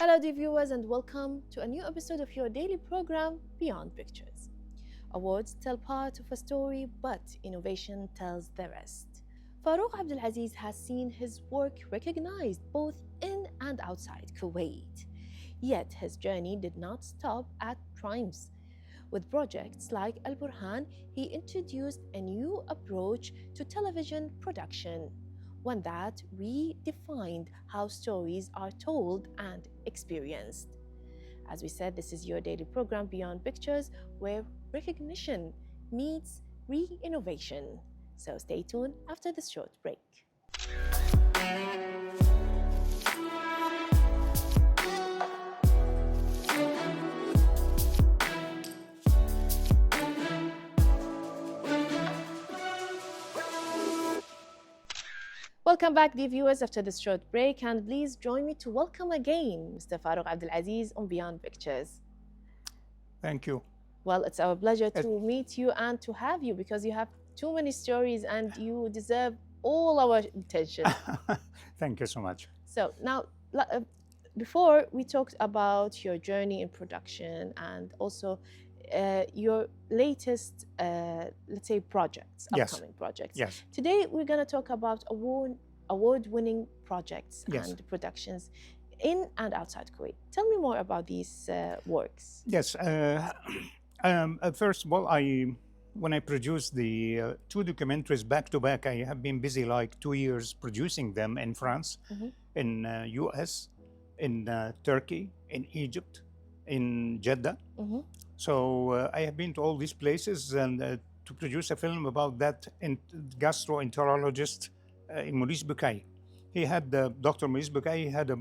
Hello, dear viewers, and welcome to a new episode of your daily program, Beyond Pictures. Awards tell part of a story, but innovation tells the rest. Farouq Abdul-Aziz has seen his work recognized both in and outside Kuwait. Yet his journey did not stop at primes. With projects like Al Burhan, he introduced a new approach to television production, one that redefined how stories are told and experienced. As we said, this is your daily program Beyond Pictures, where recognition meets re innovation. So stay tuned after this short break. Welcome back, dear viewers, after this short break, and please join me to welcome again Mr. Farouq Abdul-Aziz on Beyond Pictures. Thank you. Well, it's our pleasure to meet you and to have you because you have too many stories and you deserve all our attention. Thank you so much. So now, before we talked about your journey in production and also your latest, let's say, projects, upcoming projects. Yes. Today, we're going to talk about award-winning projects Yes. and productions in and outside Kuwait. Tell me more about these works. Yes. First of all, when I produced the two documentaries back to back, I have been busy like 2 years producing them in France, in US, in Turkey, in Egypt, in Jeddah. So I have been to all these places and to produce a film about that gastroenterologist in Maurice Bucaille. He had Dr. Maurice Bucaille. He had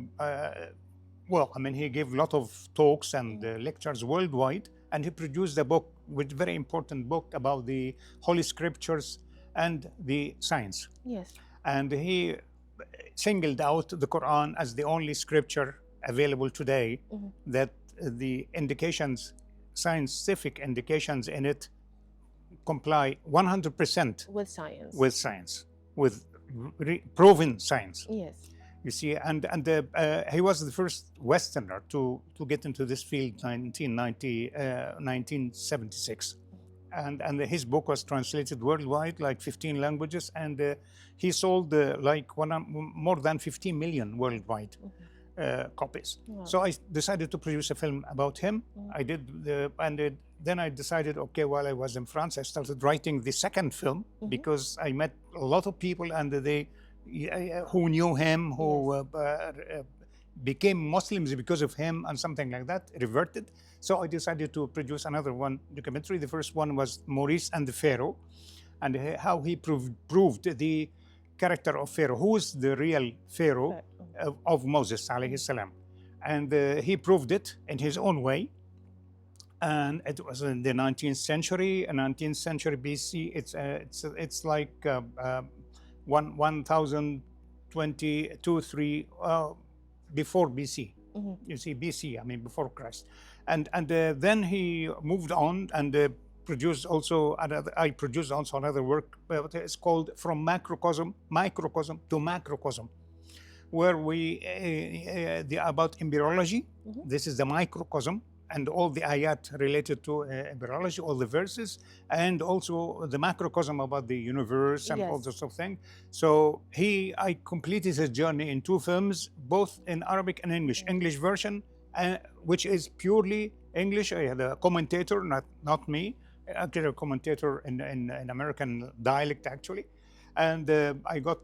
he gave a lot of talks and lectures worldwide, and he produced a book, with very important book about the Holy Scriptures and the science. Yes. And he singled out the Quran as the only scripture available today that the indications, scientific indications in it, comply 100% with science. With proven science. Yes. You see, and he was the first Westerner to get into this field, 1976. And his book was translated worldwide, like 15 languages, and he sold more than 15 million worldwide copies. Wow. So I decided to produce a film about him. I did, then I decided, okay, while I was in France, I started writing the second film because I met a lot of people and they who knew him, who became Muslims because of him and something like that, reverted. So I decided to produce another documentary. The first one was Maurice and the Pharaoh, and how he proved the character of Pharaoh, who is the real Pharaoh of Moses alayhi salam. And he proved it in his own way. And it was in the 19th century BC. It's like 1022-3 before BC. You see, BC, I mean before Christ. And then he moved on and produced also another work. It's called From Microcosm to Macrocosm, where about embryology. This is the microcosm, and all the ayat related to embryology, all the verses, and also the macrocosm about the universe and all sorts of things. So I completed his journey in two films, both in Arabic and English. English version, which is purely English. I had a commentator, not me, actually a commentator in American dialect, actually. And I got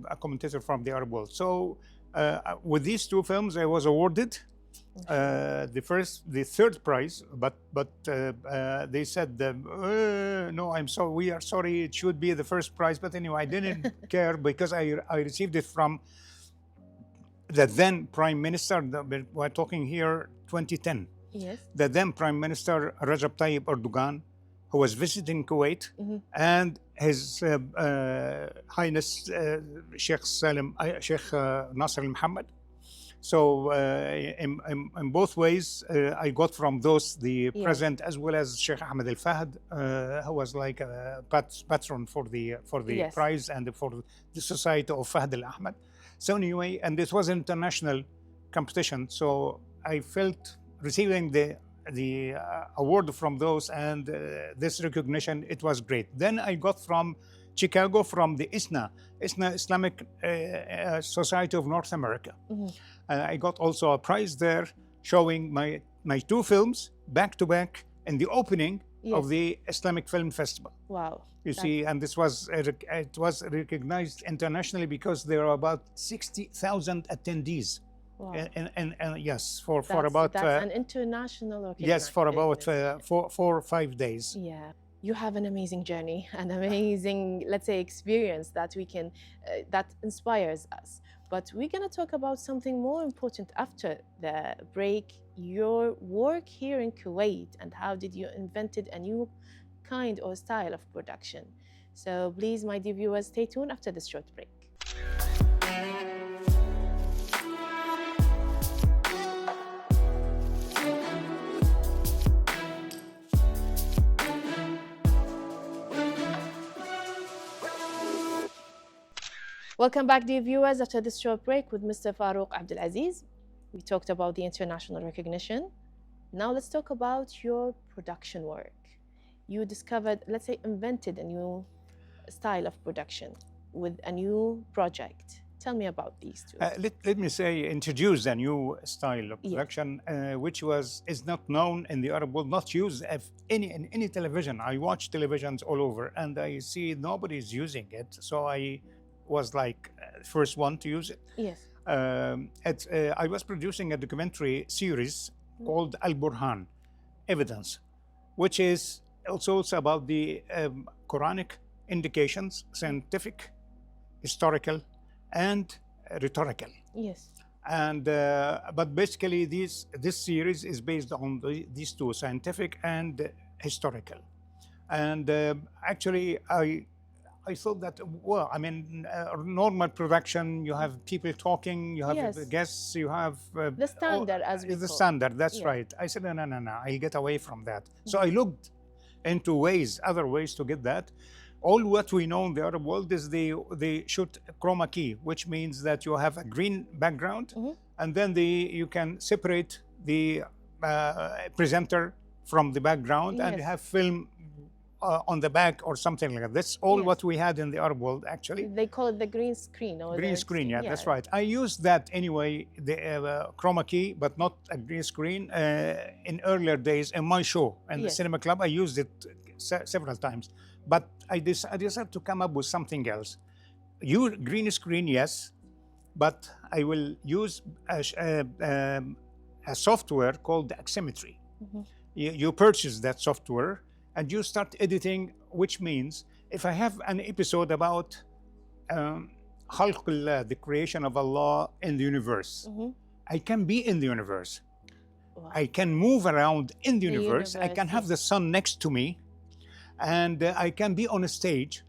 a commentator from the Arab world. So with these two films, I was awarded the third prize, but they said, no, we are sorry, it should be the first prize. But anyway, I didn't care because I received it from the then Prime Minister. We're talking here 2010. Yes. The then Prime Minister Rajab Tayyip Erdogan, who was visiting Kuwait, and His Highness Sheikh Nasser Al Mohammed. So in both ways, I got from those the present, as well as Sheikh Ahmed Al Fahd, who was like a patron for the prize and for the Society of Fahd Al Ahmed. So anyway, and this was an international competition. So I felt receiving the award from those, and this recognition, it was great. Then I got from Chicago, from the ISNA Islamic Society of North America. I got also a prize there, showing my two films back to back in the opening of the Islamic Film Festival. Wow. You see, and this was it was recognized internationally because there are about 60,000 attendees. Wow. And yes, for about that's an international recognition. yes, for about 4 or 5 days. Yeah, you have an amazing journey, an amazing, let's say, experience that we can that inspires us. But we're gonna talk about something more important after the break. Your work here in Kuwait, and how did you invented a new kind or style of production? So please, my dear viewers, stay tuned after this short break. Welcome back, dear viewers, after this short break with Mr. Farouq Abdul-Aziz. We talked about the international recognition. Now let's talk about your production work. You discovered, let's say, invented a new style of production with a new project. Tell me about these two. Let me say, introduce a new style of production, which is not known in the Arab world, not used in any television. I watch televisions all over, and I see nobody's using it. So I was like first one to use it. Yes. I was producing a documentary series called Al Burhan, Evidence, which is also about the Quranic indications, scientific, historical, and rhetorical. Yes. And but basically, this series is based on these two, scientific and historical. And actually, I thought that, well, I mean, normal production, you have people talking, you have guests, you have the standard, as we the call. standard. That's right. I said, no, I'll get away from that. So I looked into other ways to get that. All what we know in the Arab world is they shoot chroma key, which means that you have a green background, and then you can separate the presenter from the background, and you have film on the back or something like that. That's all what we had in the Arab world, actually. They call it the green screen. Or green screen, yeah, that's right. I used that anyway, the chroma key, but not a green screen, in earlier days in my show in the cinema club. I used it several times, but I decided to come up with something else. Green screen, yes, but I will use a software called Aximmetry. You purchase that software, and you start editing, which means if I have an episode about Khalqullah, the creation of Allah in the universe, I can be in the universe. Wow. I can move around in the universe. I can have the sun next to me, and I can be on a stage,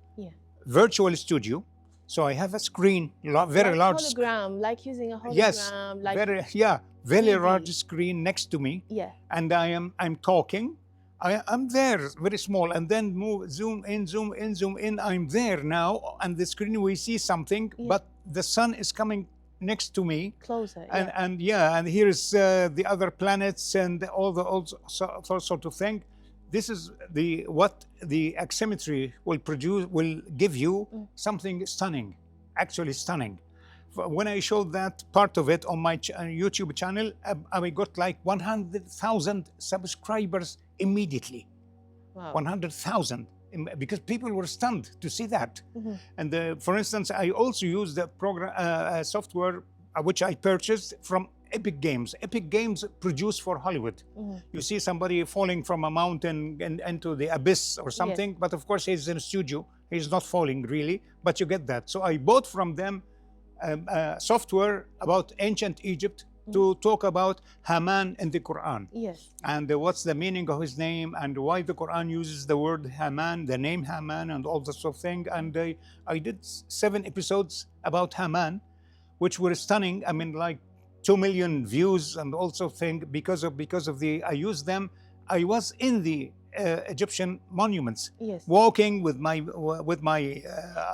virtual studio. So I have a screen, very large. Hologram, like using a hologram. Yes, like very large screen next to me. Yeah. And I'm talking. I'm there, very small, and then zoom in. I'm there now, and the screen we see something, but the sun is coming next to me, closer, and here is the other planets and all sort of thing. This is what the Aximmetry will give you something stunning, actually stunning. When I showed that part of it on my YouTube channel, I got like 100,000 subscribers immediately. Wow. 100,000, because people were stunned to see that. And for instance, I also used the program software which I purchased from Epic Games. Epic Games produced for Hollywood. You see somebody falling from a mountain and into the abyss or something, but of course he's in a studio. He's not falling really, but you get that. So I bought from them software about ancient Egypt to talk about Haman in the Quran. Yes. And what's the meaning of his name, and why the Quran uses the word Haman, the name Haman, and all that sort of thing. And I did 7 episodes about Haman, which were stunning. I mean, like 2 million views and also thing because of I used them. I was in the Egyptian monuments, Yes. walking with my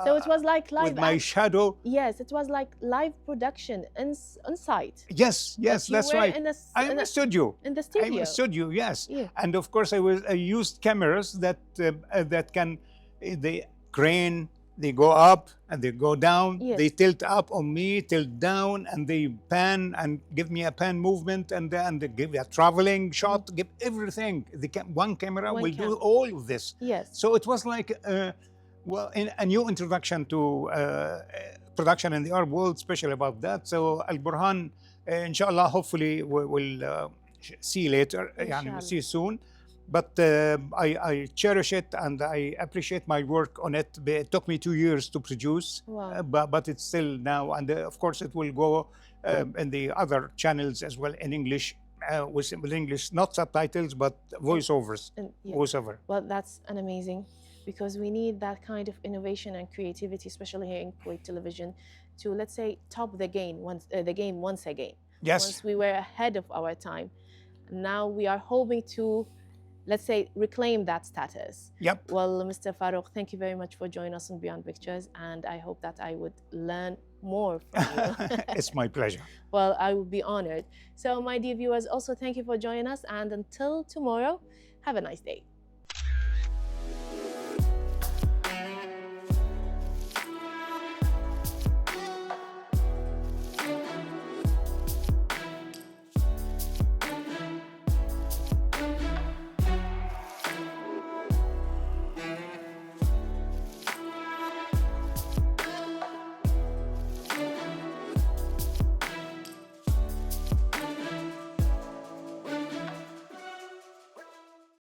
So it was like live with my act- shadow. Yes, it was like live production on site. Yes, yes, But you that's were right. in I'm a studio. in the I'm a studio. studio, yes. Yeah. And of course, I used cameras that can they crane, they go up and they go down. Yes. They tilt up on me, tilt down, and they pan and give me a pan movement, and they give a traveling shot, give everything. One camera One will do camera. all of this. Yes. So it was like a new introduction to production in the Arab world, especially about that. So Al Burhan, inshallah, hopefully we'll see later, Inshallah. see soon. But I cherish it and I appreciate my work on it. It took me 2 years to produce, Wow. but it's still now, and of course it will go in the other channels as well in English, with English, not subtitles, but voiceovers, And yeah. voiceover. Well, that's an amazing, because we need that kind of innovation and creativity, especially here in Kuwait television, to, let's say, top the game once again. Yes. Once we were ahead of our time, now we are hoping to, let's say, reclaim that status. Yep. Well, Mr. Farouq, thank you very much for joining us on Beyond Pictures, and I hope that I would learn more from you. It's my pleasure. Well, I would be honored. So, my dear viewers, also thank you for joining us, and until tomorrow, have a nice day.